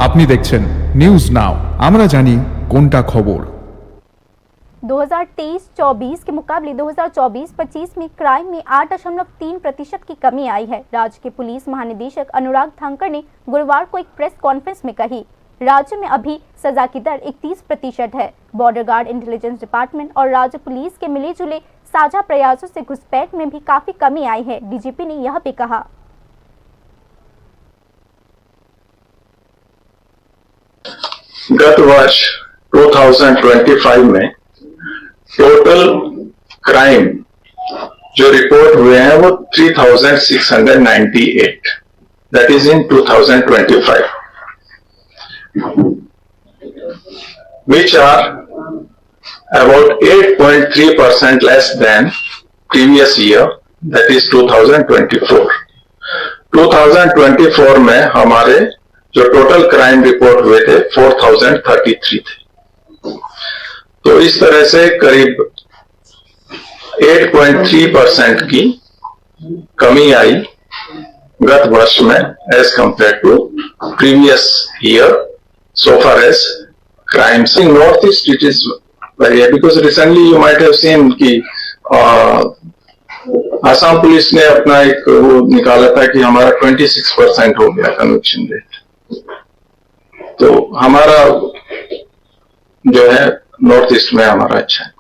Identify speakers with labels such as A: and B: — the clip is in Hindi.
A: আপনি দেখছেন নিউজ নাও, আমরা জানি কোনটা খবর।
B: 2023-24 के मुकाबले 2024-25 में क्राइम में 8.3% की कमी आई है। राज्य के पुलिस महानिदेशक अनुराग धांकर ने गुरुवार को एक प्रेस कॉन्फ्रेंस में कही, राज्य में अभी सजा की दर 31% है। बॉर्डर गार्ड, इंटेलिजेंस डिपार्टमेंट और राज्य पुलिस के मिले जुले साझा प्रयासों से घुसपैठ में भी काफी कमी आई है। डीजीपी ने यह भी कहा,
C: गत वर्ष 2025 में टोटल क्राइम जो रिपोर्ट हुए हैं वो 3698, that is in 2025, which are about 8.3% less than previous year, that is 2024. 2024 में हमारे जो टोटल क्राइम रिपोर्ट हुए थे 4033 थे। तो इस तरह से करीब 8.3% की कमी आई गत वर्ष में as compare to previous year so far as crimes in northeast. It is very, because recently you might have seen कि आसाम पुलिस ने अपना एक वो निकाला था कि हमारा 26% हो गया कन्विक्शन रेट। तो हमारा जो है नॉर्थ ईस्ट में हमारा अच्छा है।